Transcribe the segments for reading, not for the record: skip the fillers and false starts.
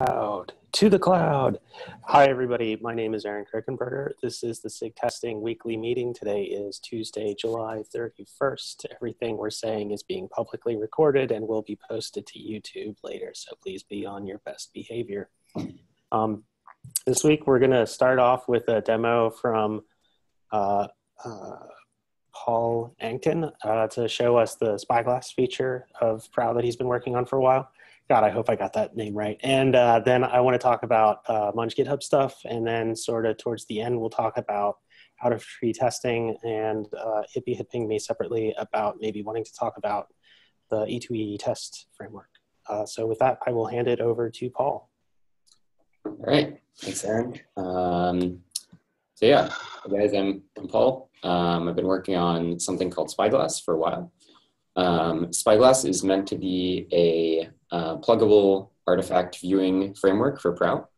Cloud, to the cloud. Hi, everybody. My name is Aaron Krickenberger. This is the SIG Testing weekly meeting. Today is Tuesday, July 31st. Everything we're saying is being publicly recorded and will be posted to YouTube later, so please be on your best behavior. This week, we're going to start off with a demo from Paul Angton to show us the Spyglass feature of Prow that he's been working on for a while. God, I hope I got that name right. And then I want to talk about Munch GitHub stuff, and then sort of towards the end, we'll talk about out-of-tree testing, and Hippie had pinged me separately about maybe wanting to talk about the E2E test framework. So with that, I will hand it over to Paul. All right, thanks, Aaron. So yeah, guys, I'm Paul. I've been working on something called Spyglass for a while. Spyglass is meant to be a pluggable artifact viewing framework for Prow.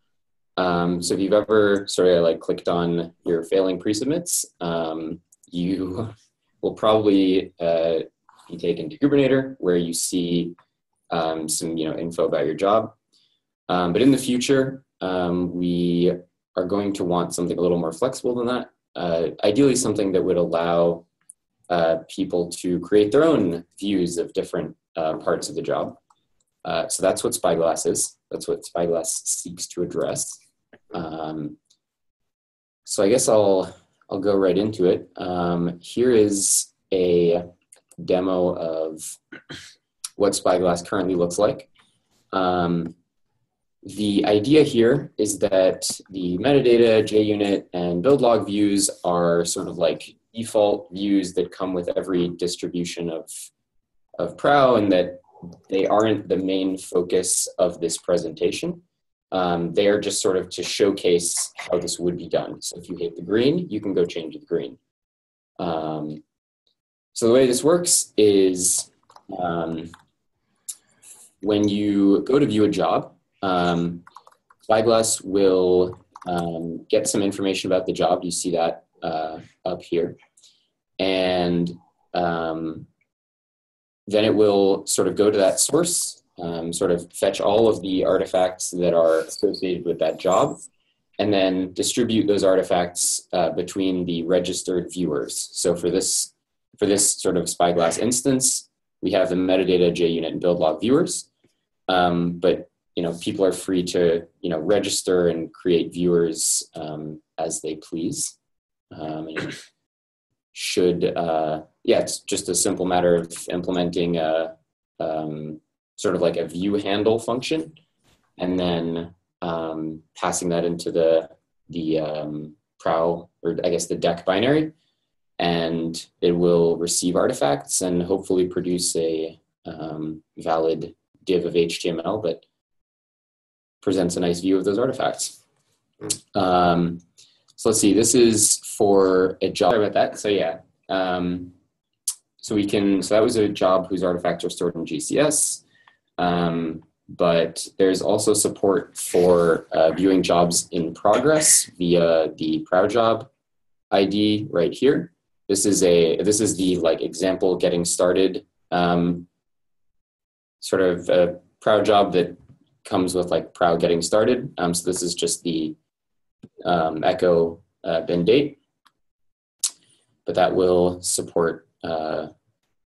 So if you've ever sort of like clicked on your failing pre-submits, you will probably be taken to Kubernetes, where you see some info about your job. But in the future, we are going to want something a little more flexible than that. Ideally, something that would allow people to create their own views of different parts of the job. So that's what Spyglass is. That's what Spyglass seeks to address. So I guess I'll go right into it. Here is a demo of what Spyglass currently looks like. The idea here is that the metadata, JUnit, and build log views are sort of like default views that come with every distribution of Prow, and that they aren't the main focus of this presentation. They are just sort of to showcase how this would be done. So if you hit the green, you can go change the green. So the way this works is when you go to view a job, Spyglass will get some information about the job. You see that up here. And then it will sort of go to that source, sort of fetch all of the artifacts that are associated with that job, and then distribute those artifacts between the registered viewers. So for this sort of Spyglass instance, we have the metadata, JUnit, and build log viewers. But people are free to register and create viewers as they please. It's just a simple matter of implementing sort of like a view handle function, and then passing that into the Prow, or I guess the deck binary, and it will receive artifacts and hopefully produce a valid div of HTML that presents a nice view of those artifacts. So let's see, this is for a job. Sorry about that. So yeah, so that was a job whose artifacts are stored in GCS, but there's also support for viewing jobs in progress via the Prow job ID right here. This is the like example getting started sort of a Prow job that comes with like Prow getting started. So this is just the echo bin date, but that will support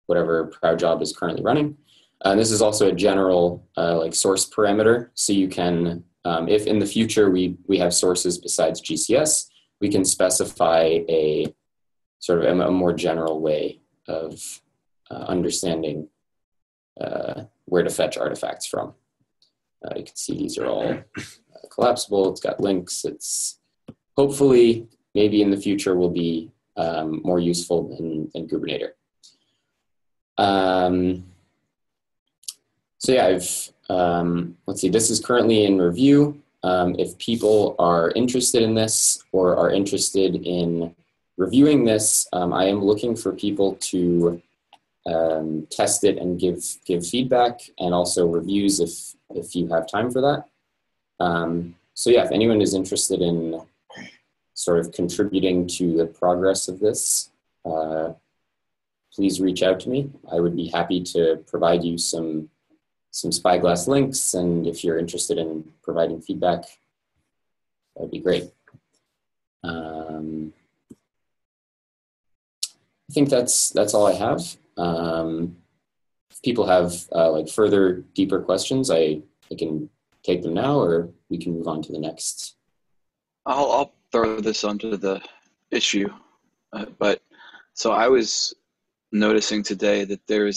whatever Prow job is currently running. And this is also a general like source parameter. So you can, if in the future we have sources besides GCS, we can specify a sort of a more general way of understanding where to fetch artifacts from. You can see these are all collapsible. It's got links. It's hopefully maybe in the future will be more useful in Kubernetes. So yeah, let's see, this is currently in review. If people are interested in this or are interested in reviewing this, I am looking for people to test it and give feedback, and also reviews if you have time for that. So yeah, if anyone is interested in sort of contributing to the progress of this, please reach out to me. I would be happy to provide you some some Spyglass links, and if you're interested in providing feedback, that would be great. I think that's all I have. If people have like further deeper questions, I can take them now, or we can move on to the next. I'll throw this onto the issue, but so I was noticing today that there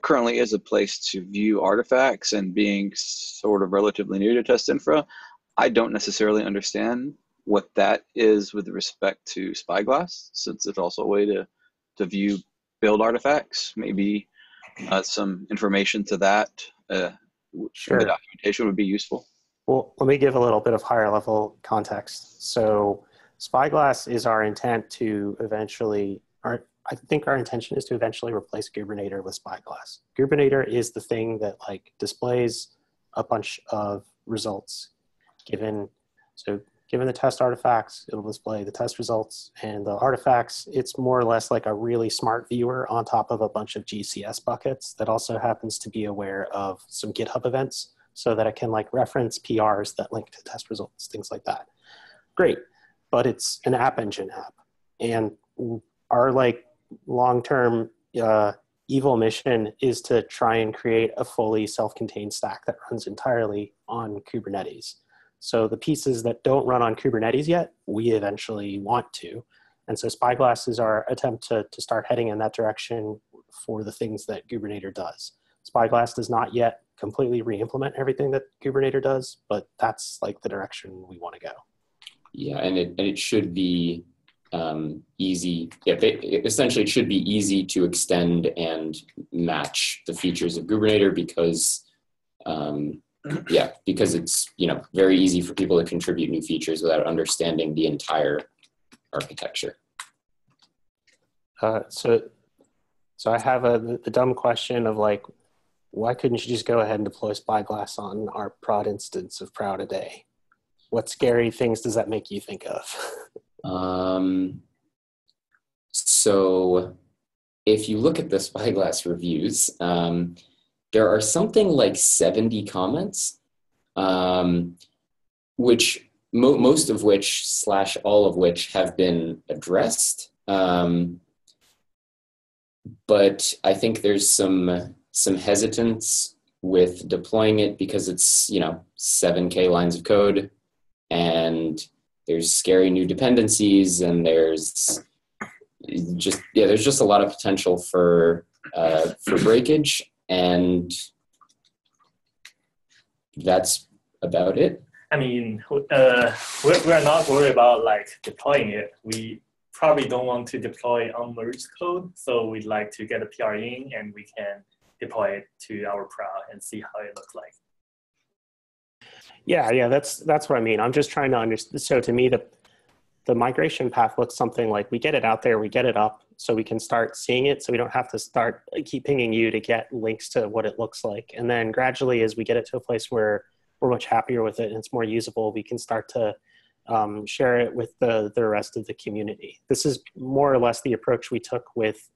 currently is a place to view artifacts, and being sort of relatively new to test infra, I don't necessarily understand what that is with respect to Spyglass, since it's also a way to view build artifacts. Maybe some information to that Sure. in the documentation would be useful. Well, let me give a little bit of higher level context. So Spyglass is our intent to eventually, I think our intention is to eventually replace Kubernetes with Spyglass. Kubernetes is the thing that like displays a bunch of results. Given the test artifacts, it'll display the test results, and the artifacts, it's more or less like a really smart viewer on top of a bunch of GCS buckets that also happens to be aware of some GitHub events so that it can like reference PRs that link to test results, things like that. Great, but it's an app engine app. And our like long-term evil mission is to try and create a fully self-contained stack that runs entirely on Kubernetes. So the pieces that don't run on Kubernetes yet, we eventually want to. And so Spyglass is our attempt to start heading in that direction for the things that Kubernetes does. Spyglass does not yet completely re-implement everything that Kubernetes does, but that's like the direction we want to go. Yeah, and it should be easy. Yeah, essentially it should be easy to extend and match the features of Kubernetes because because it's very easy for people to contribute new features without understanding the entire architecture. So I have the dumb question of like, why couldn't you just go ahead and deploy Spyglass on our prod instance of Proud a day? What scary things does that make you think of? So if you look at the Spyglass reviews, there are something like 70 comments, which most of which / all of which have been addressed. But I think there's some hesitance with deploying it because it's 7K lines of code, and there's scary new dependencies, and there's just a lot of potential for breakage, and that's about it. I mean, we're not worried about like deploying it. We probably don't want to deploy unmerged code, so we'd like to get a PR in, and we can deploy it to our prod and see how it looks like. Yeah, that's what I mean. I'm just trying to understand. So to me, the migration path looks something like we get it out there, we get it up, so we can start seeing it, so we don't have to keep pinging you to get links to what it looks like. And then gradually, as we get it to a place where we're much happier with it and it's more usable, we can start to share it with the rest of the community. This is more or less the approach we took with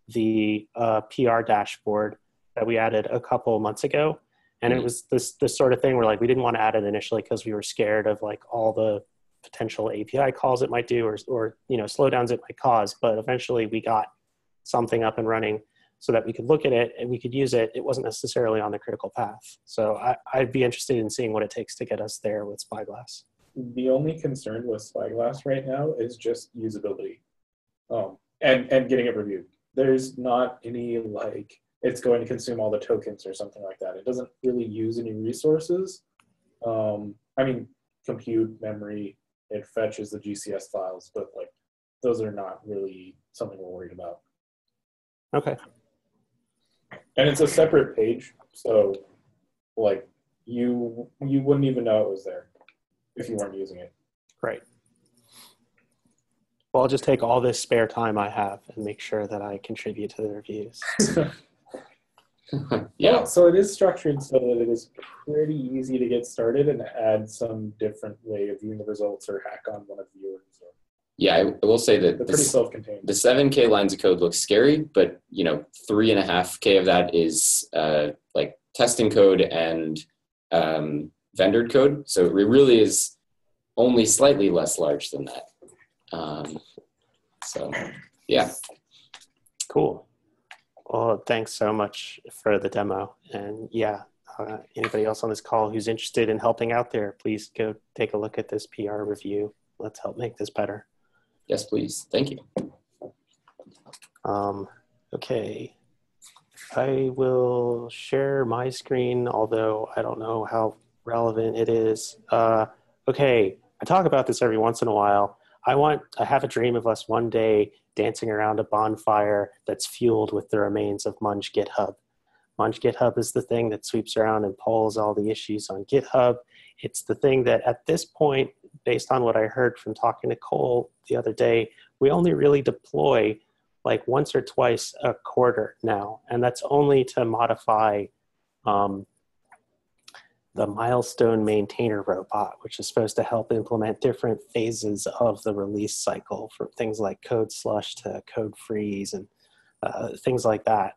the PR dashboard that we added a couple months ago. And it was this sort of thing where like we didn't want to add it initially because we were scared of like all the potential API calls it might do or slowdowns it might cause. But eventually we got something up and running so that we could look at it and we could use it. It wasn't necessarily on the critical path. So I'd be interested in seeing what it takes to get us there with Spyglass. The only concern with Spyglass right now is just usability and getting it reviewed. There's not any like it's going to consume all the tokens or something like that. It doesn't really use any resources. I mean, compute, memory, it fetches the GCS files, but like those are not really something we're worried about. Okay. And it's a separate page, so like you wouldn't even know it was there if you weren't using it. Right. Well, I'll just take all this spare time I have and make sure that I contribute to the reviews. Yeah. Well, so it is structured so that it is pretty easy to get started and add some different way of viewing the results or hack on one of the viewers. Yeah, I will say that They're pretty self-contained. The 7K lines of code looks scary, but 3.5K of that is like testing code and vendored code. So it really is only slightly less large than that. So yeah. Cool. Well, thanks so much for the demo. And yeah, anybody else on this call who's interested in helping out there, please go take a look at this PR review. Let's help make this better. Yes, please. Thank you. Okay. I will share my screen, although I don't know how relevant it is. Okay, I talk about this every once in a while. I have a dream of us one day dancing around a bonfire that's fueled with the remains of Munge GitHub. Munge GitHub is the thing that sweeps around and pulls all the issues on GitHub. It's the thing that at this point, based on what I heard from talking to Cole the other day, we only really deploy like once or twice a quarter now. And that's only to modify the milestone maintainer robot, which is supposed to help implement different phases of the release cycle, from things like code slush to code freeze and things like that.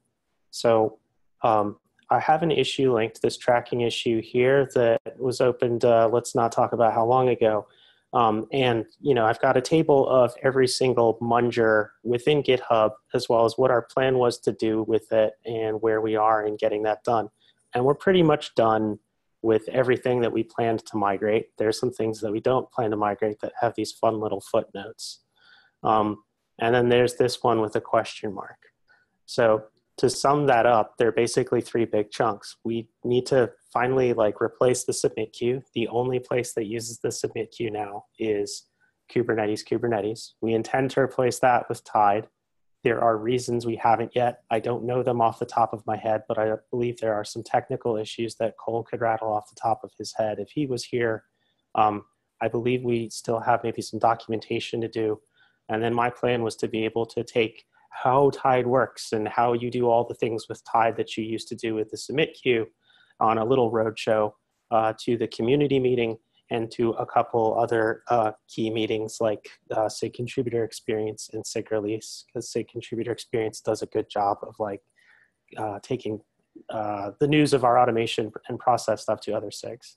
So I have an issue linked, this tracking issue here that was opened, let's not talk about how long ago. And you know, I've got a table of every single munger within GitHub, as well as what our plan was to do with it and where we are in getting that done. And we're pretty much done with everything that we planned to migrate. There's some things that we don't plan to migrate that have these fun little footnotes. And then there's this one with a question mark. So to sum that up, they're basically three big chunks. We need to finally replace the submit queue. The only place that uses the submit queue now is Kubernetes. We intend to replace that with Tide. There are reasons we haven't yet. I don't know them off the top of my head, but I believe there are some technical issues that Cole could rattle off the top of his head if he was here. I believe we still have maybe some documentation to do. And then my plan was to be able to take how Tide works and how you do all the things with Tide that you used to do with the submit queue on a little roadshow to the community meeting and to a couple other key meetings like SIG Contributor Experience and SIG Release, because SIG Contributor Experience does a good job of taking the news of our automation and process stuff to other SIGs.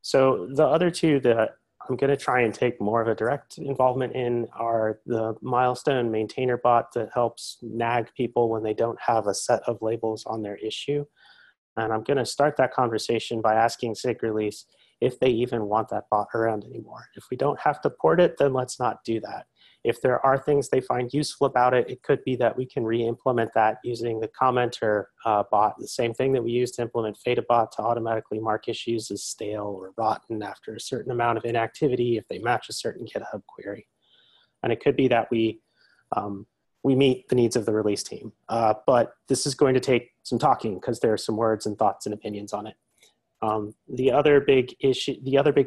So the other two that I'm going to try and take more of a direct involvement in are the milestone maintainer bot that helps nag people when they don't have a set of labels on their issue. And I'm going to start that conversation by asking SIG Release if they even want that bot around anymore. If we don't have to port it, then let's not do that. If there are things they find useful about it, it could be that we can re-implement that using the commenter bot, the same thing that we use to implement FetaBot to automatically mark issues as stale or rotten after a certain amount of inactivity if they match a certain GitHub query. And it could be that we meet the needs of the release team. But this is going to take some talking because there are some words and thoughts and opinions on it. The other big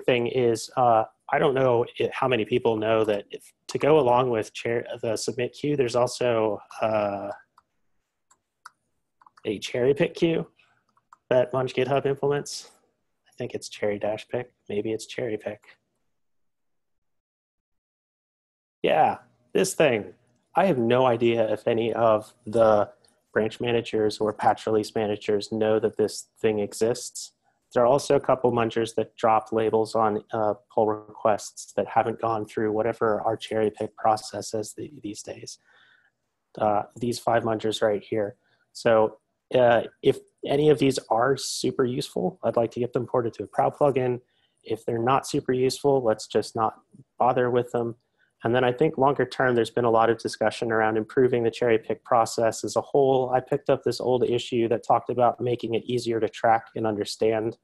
thing is, I don't know how many people know that to go along with the submit queue, there's also a cherry pick queue that Munge GitHub implements. I think it's cherry-pick. Maybe it's cherry pick. Yeah, this thing. I have no idea if any of the branch managers or patch release managers know that this thing exists. There are also a couple mungers that drop labels on pull requests that haven't gone through whatever our cherry pick process is these days. These 5 mungers right here. So if any of these are super useful, I'd like to get them ported to a Proud plugin. If they're not super useful, let's just not bother with them. And then I think longer term, there's been a lot of discussion around improving the cherry pick process as a whole. I picked up this old issue that talked about making it easier to track and understand.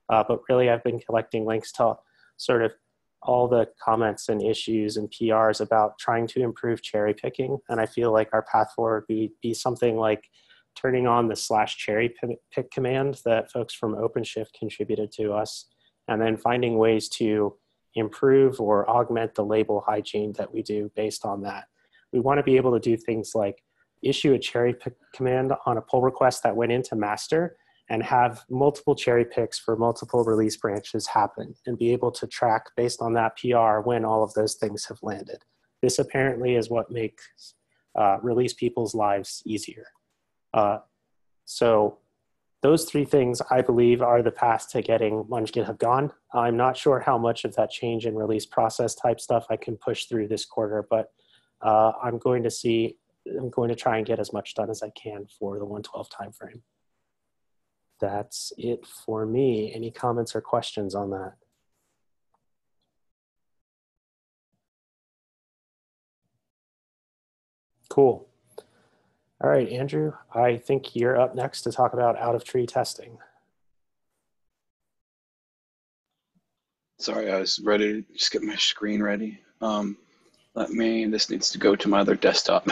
But really, I've been collecting links to sort of all the comments and issues and PRs about trying to improve cherry picking. And I feel like our path forward would be something like turning on the /cherry pick command that folks from OpenShift contributed to us, and then finding ways to improve or augment the label hygiene that we do based on that. We want to be able to do things like issue a cherry pick command on a pull request that went into master and have multiple cherry picks for multiple release branches happen and be able to track based on that PR when all of those things have landed. This apparently is what makes release people's lives easier. So those three things, I believe, are the path to getting Munge GitHub gone. I'm not sure how much of that change in release process type stuff I can push through this quarter, but I'm going to try and get as much done as I can for the 112 timeframe. That's it for me. Any comments or questions on that? Cool. All right, Andrew, I think you're up next to talk about out-of-tree testing. Sorry, I was ready to just get my screen ready. This needs to go to my other desktop.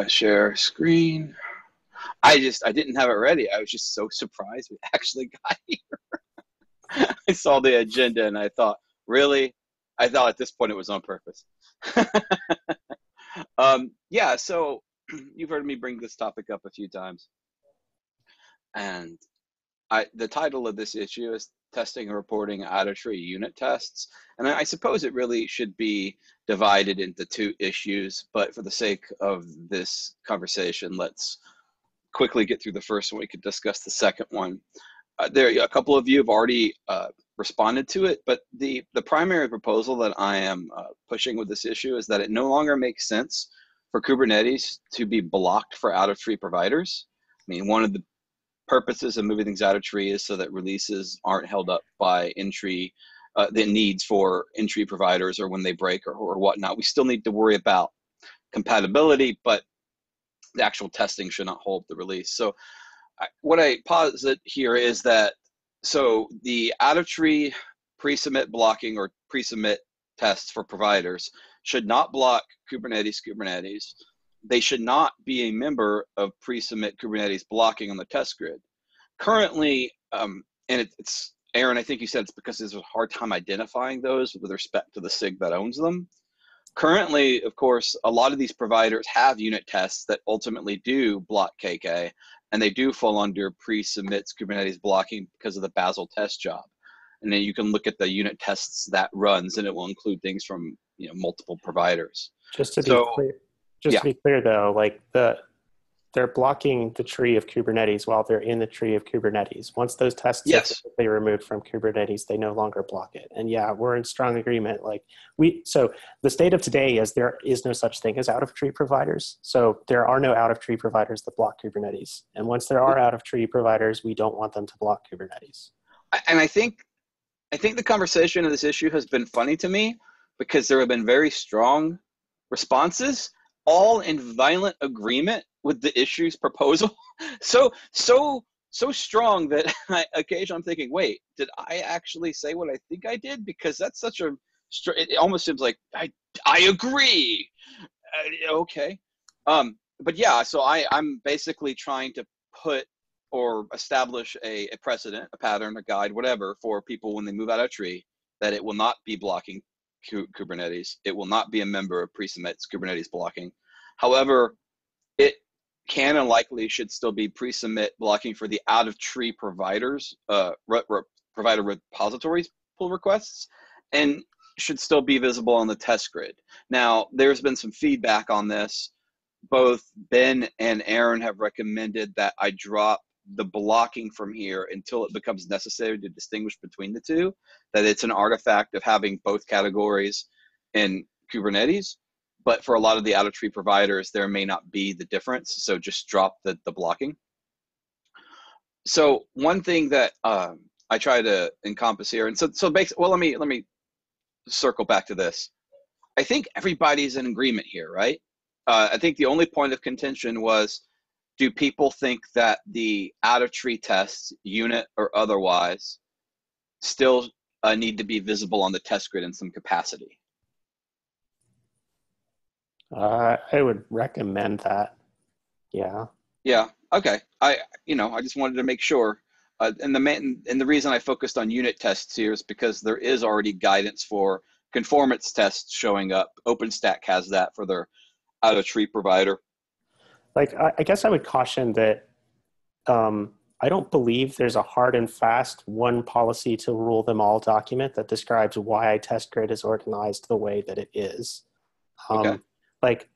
Share screen. I didn't have it ready. I was just so surprised we actually got here. I saw the agenda and I thought, really? I thought at this point it was on purpose. Yeah, so you've heard me bring this topic up a few times. And the title of this issue is Testing and Reporting Out-of-Tree Unit Tests. And I suppose it really should be divided into two issues, but for the sake of this conversation, let's quickly get through the first one. We could discuss the second one. A couple of you have already responded to it, but the primary proposal that I am pushing with this issue is that it no longer makes sense for Kubernetes to be blocked for out-of-tree providers. I mean, one of the purposes of moving things out of tree is so that releases aren't held up by in-tree, the needs for in-tree providers or when they break or whatnot. We still need to worry about compatibility, but the actual testing should not hold the release. So what I posit here is that, so the out-of-tree pre-submit blocking or pre-submit tests for providers should not block Kubernetes. They should not be a member of pre-submit Kubernetes blocking on the test grid. Currently, and it's Aaron, I think you said it's because there's a hard time identifying those with respect to the SIG that owns them. Currently, of course, a lot of these providers have unit tests that ultimately do block KK, and they do fall under pre-submits Kubernetes blocking because of the Bazel test job. And then you can look at the unit tests that runs, and it will include things from multiple providers. Just to be clear, though, like they're blocking the tree of Kubernetes while they're in the tree of Kubernetes. Once those tests are they removed from Kubernetes, they no longer block it. And yeah, we're in strong agreement. So the state of today is there is no such thing as out-of-tree providers. So there are no out-of-tree providers that block Kubernetes. And once there are out-of-tree providers, we don't want them to block Kubernetes. And I think the conversation of this issue has been funny to me because there have been very strong responses, all in violent agreement with the issue's proposal. So strong that occasionally I'm thinking, wait, did I actually say what I think I did? Because that's such a, it almost seems like I agree. Okay. But yeah, so I'm basically trying to put or establish a precedent, a pattern, a guide, whatever, for people when they move out of tree, that it will not be blocking Kubernetes. It will not be a member of pre-submits Kubernetes blocking. However, it can and likely should still be pre-submit blocking for the out-of-tree providers, provider repositories pull requests, and should still be visible on the test grid. Now, there's been some feedback on this. Both Ben and Aaron have recommended that I drop the blocking from here until it becomes necessary to distinguish between the two, that it's an artifact of having both categories in Kubernetes. But for a lot of the out-of-tree providers, there may not be the difference, so just drop the blocking. So one thing that I try to encompass here, and so basically, well, let me circle back to this. I think everybody's in agreement here, right? I think the only point of contention was, do people think that the out-of-tree tests, unit or otherwise, still need to be visible on the test grid in some capacity? I would recommend that. Yeah. Yeah. Okay. I just wanted to make sure. And the reason I focused on unit tests here is because there is already guidance for conformance tests showing up. OpenStack has that for their out-of-tree provider. Like, I guess I would caution that I don't believe there's a hard and fast one policy to rule them all document that describes why a test grid is organized the way that it is. Okay. Like,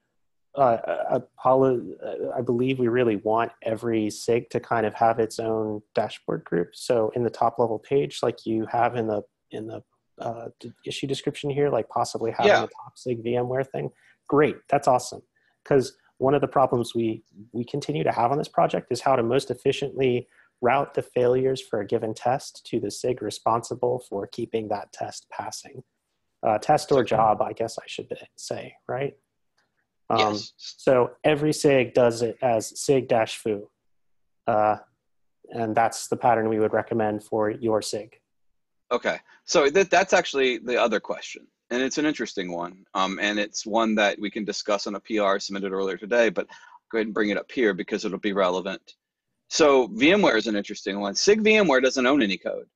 I believe we really want every SIG to kind of have its own dashboard group. So in the top level page, like you have in the issue description here, like possibly having a top SIG VMware thing. Great, that's awesome. Because one of the problems we continue to have on this project is how to most efficiently route the failures for a given test to the SIG responsible for keeping that test passing. Test or job, I guess I should say, right? Yes. So every SIG does it as SIG-foo. And that's the pattern we would recommend for your SIG. Okay, so that's actually the other question, and it's an interesting one, and it's one that we can discuss on a PR submitted earlier today, but go ahead and bring it up here because it'll be relevant. So VMware is an interesting one. SIG VMware doesn't own any code.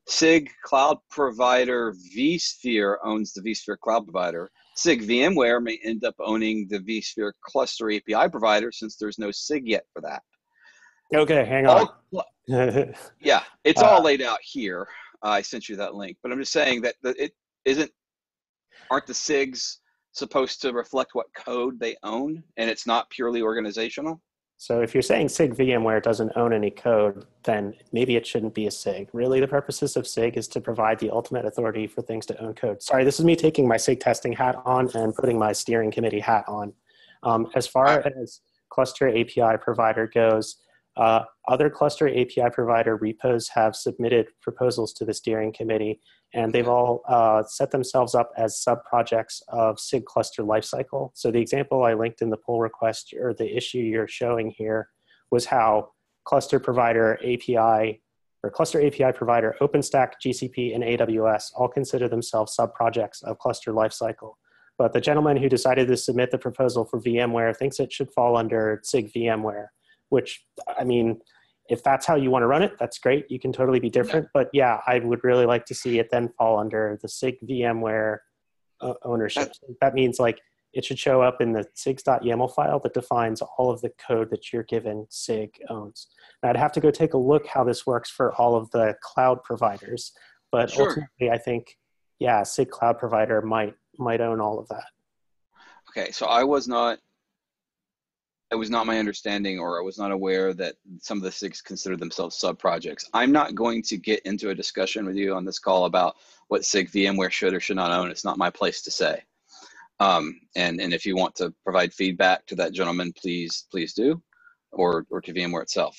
SIG cloud provider vSphere owns the vSphere cloud provider. SIG VMware may end up owning the vSphere cluster API provider since there's no SIG yet for that. Okay, hang on. Yeah, it's all laid out here. I sent you that link, but I'm just saying that aren't the SIGs supposed to reflect what code they own, and it's not purely organizational? So if you're saying SIG VMware doesn't own any code, then maybe it shouldn't be a SIG. Really, the purposes of SIG is to provide the ultimate authority for things to own code. Sorry, this is me taking my SIG testing hat on and putting my steering committee hat on. As far as cluster API provider goes, other cluster API provider repos have submitted proposals to the steering committee, and they've all set themselves up as sub-projects of SIG cluster lifecycle. So the example I linked in the pull request, or the issue you're showing here, was how cluster provider API, or cluster API provider, OpenStack, GCP, and AWS all consider themselves sub-projects of cluster lifecycle. But the gentleman who decided to submit the proposal for VMware thinks it should fall under SIG VMware, which, I mean, if that's how you want to run it, that's great. You can totally be different. But yeah, I would really like to see it then fall under the SIG VMware ownership. That means like it should show up in the sigs.yaml file that defines all of the code that your given SIG owns. Now, I'd have to go take a look how this works for all of the cloud providers. But ultimately, I think, yeah, SIG cloud provider might own all of that. Okay, so it was not my understanding, or I was not aware that some of the SIGs consider themselves sub-projects. I'm not going to get into a discussion with you on this call about what SIG VMware should or should not own. It's not my place to say. And if you want to provide feedback to that gentleman, please do, or to VMware itself.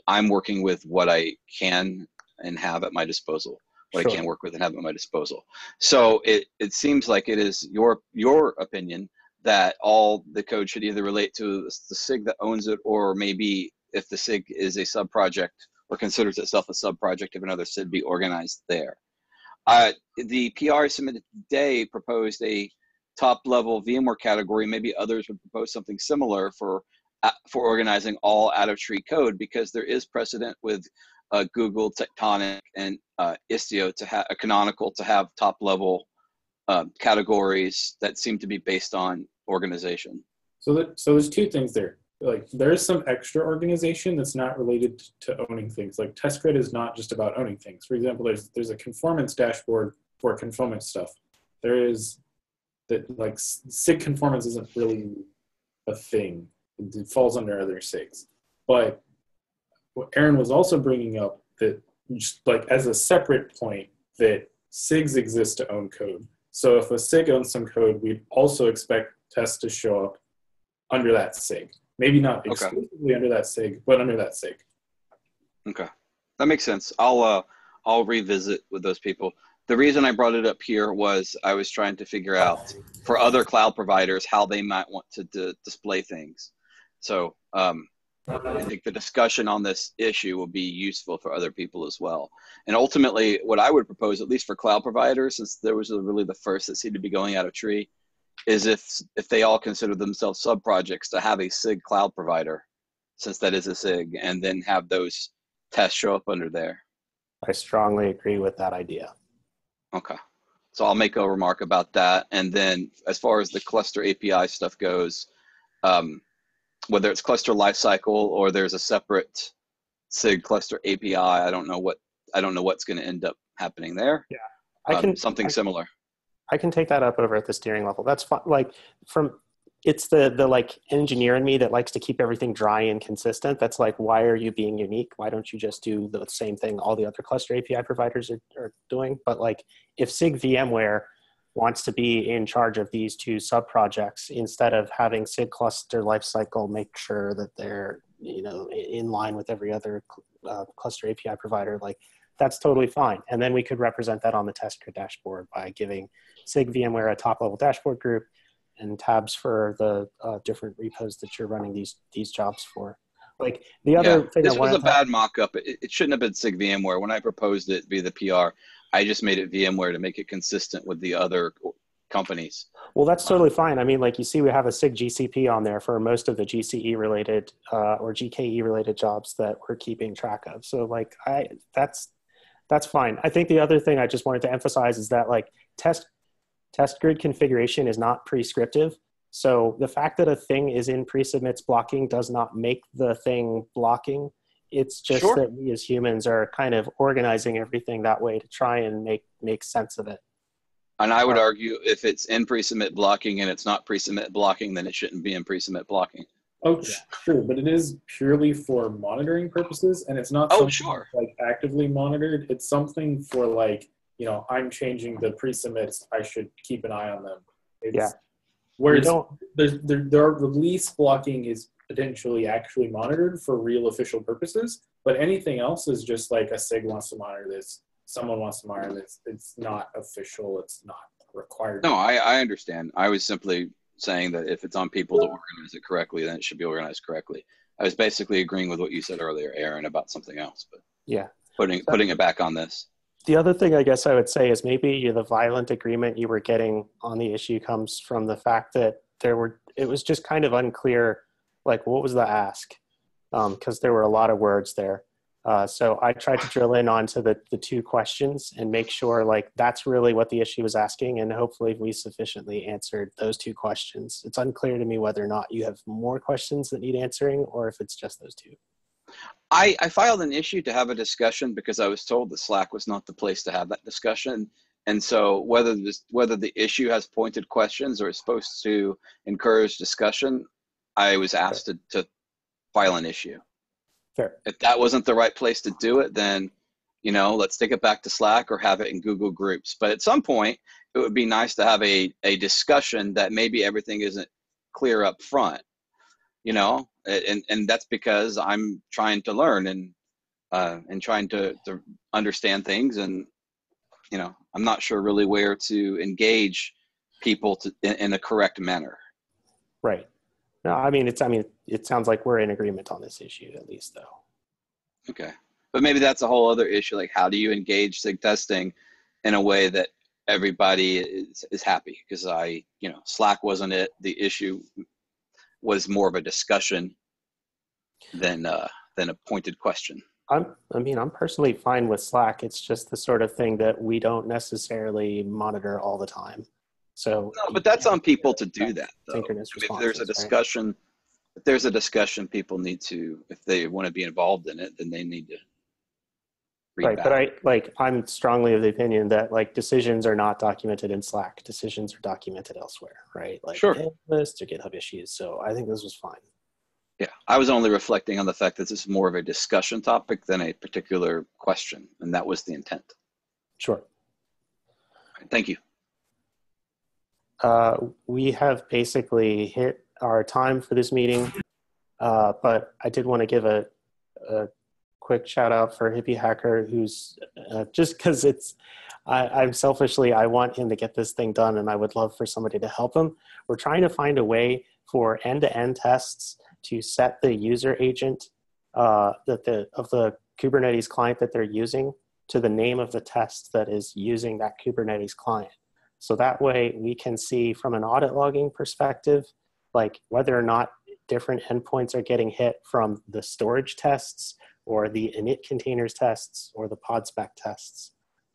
I'm working with what I can and have at my disposal, what I can work with and have at my disposal. So it seems like it is your opinion that all the code should either relate to the SIG that owns it, or maybe if the SIG is a sub-project or considers itself a sub-project of another SIG, be organized there. The PR submitted today proposed a top-level VMware category. Maybe others would propose something similar for organizing all out-of-tree code, because there is precedent with Google, Tectonic, and Istio to have Canonical to have top-level categories that seem to be based on organization. So there's two things there. Like, there's some extra organization that's not related to owning things. Like, test grid is not just about owning things. For example, there's a conformance dashboard for conformance stuff. There is that, like, SIG conformance isn't really a thing. It falls under other SIGs. But what Aaron was also bringing up, that just like as a separate point, that SIGs exist to own code. So if a SIG owns some code, we'd also expect tests to show up under that SIG. Maybe not exclusively under that SIG, but under that SIG. Okay, that makes sense. I'll revisit with those people. The reason I brought it up here was I was trying to figure out for other cloud providers how they might want to display things. So I think the discussion on this issue will be useful for other people as well. And ultimately, what I would propose, at least for cloud providers, since there was really the first that seemed to be going out of tree, is if they all consider themselves sub-projects, to have a SIG cloud provider, since that is a SIG, and then have those tests show up under there. I strongly agree with that idea. Okay. So I'll make a remark about that. And then as far as the cluster API stuff goes, whether it's cluster lifecycle or there's a separate SIG cluster API, I don't know what's going to end up happening there. Yeah, Something similar. I can take that up over at the steering level. That's fine. Like, from it's the like engineer in me that likes to keep everything dry and consistent. That's like, why are you being unique? Why don't you just do the same thing all the other cluster API providers are doing? But like, if SIG VMware wants to be in charge of these two sub projects, instead of having SIG cluster lifecycle make sure that they're, you know, in line with every other cluster API provider, like, that's totally fine. And then we could represent that on the test grid dashboard by giving SIG VMware a top level dashboard group and tabs for the different repos that you're running these jobs for. Like, the other thing this was a bad mock-up. It shouldn't have been SIG VMware. When I proposed it via the PR, I just made it VMware to make it consistent with the other companies. Well, that's totally fine. I mean, like, you see, we have a SIG GCP on there for most of the GCE related or GKE related jobs that we're keeping track of. So like, that's fine. I think the other thing I just wanted to emphasize is that, like, test grid configuration is not prescriptive. So the fact that a thing is in pre-submits blocking does not make the thing blocking. It's just that we as humans are kind of organizing everything that way to try and make sense of it. And I would argue if it's in pre-submit blocking and it's not pre-submit blocking, then it shouldn't be in pre-submit blocking. Oh, sure, but it is purely for monitoring purposes, and it's not something like actively monitored. It's something for, like, you know, I'm changing the pre-submits, I should keep an eye on them. Whereas there are release blocking is potentially actually monitored for real official purposes, but anything else is just like a SIG wants to monitor this, someone wants to monitor this. It's not official, it's not required. No, I understand. I was simply saying that if it's on people to organize it correctly, then it should be organized correctly. I was basically agreeing with what you said earlier, Aaron, about something else, but putting it back on this. The other thing I guess I would say is maybe the violent agreement you were getting on the issue comes from the fact that it was just kind of unclear, like, what was the ask? Because there were a lot of words there. So I tried to drill in onto the two questions and make sure, like, that's really what the issue was asking, and hopefully we sufficiently answered those two questions. It's unclear to me whether or not you have more questions that need answering or if it's just those two. I filed an issue to have a discussion because I was told that Slack was not the place to have that discussion. And so whether the issue has pointed questions or is supposed to encourage discussion, I was asked to file an issue. Fair. If that wasn't the right place to do it, then, you know, let's take it back to Slack or have it in Google Groups. But at some point, it would be nice to have a discussion that maybe everything isn't clear up front, you know, and that's because I'm trying to learn and trying to understand things, and, you know, I'm not sure really where to engage people in a correct manner. Right. No, I mean, it sounds like we're in agreement on this issue, at least, though. Okay. But maybe that's a whole other issue. Like, how do you engage SIG testing in a way that everybody is happy? Because Slack wasn't it. The issue was more of a discussion than a pointed question. I'm personally fine with Slack. It's just the sort of thing that we don't necessarily monitor all the time. So no, but that's on people to do that, though. If there's a discussion, if there's a discussion, people need to, if they want to be involved in it, then they need to read back. But I'm strongly of the opinion that, like, decisions are not documented in Slack. Decisions are documented elsewhere, right? Like, lists or GitHub issues. So I think this was fine. Yeah, I was only reflecting on the fact that this is more of a discussion topic than a particular question, and that was the intent. Sure. Right, thank you. We have basically hit our time for this meeting, but I did want to give a quick shout out for Hippie Hacker, who's just because I'm selfishly, I want him to get this thing done, and I would love for somebody to help him. We're trying to find a way for end-to-end tests to set the user agent of the Kubernetes client that they're using to the name of the test that is using that Kubernetes client. So that way we can see from an audit logging perspective, like, whether or not different endpoints are getting hit from the storage tests or the init containers tests or the pod spec tests.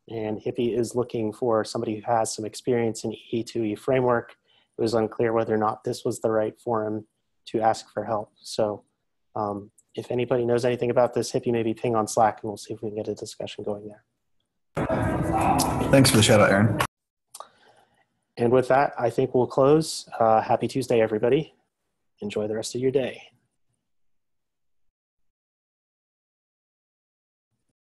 And Hippie is looking for somebody who has some experience in E2E framework. It was unclear whether or not this was the right forum to ask for help. So if anybody knows anything about this, Hippie, maybe ping on Slack and we'll see if we can get a discussion going there. Thanks for the shout out, Aaron. And with that, I think we'll close. Happy Tuesday, everybody. Enjoy the rest of your day.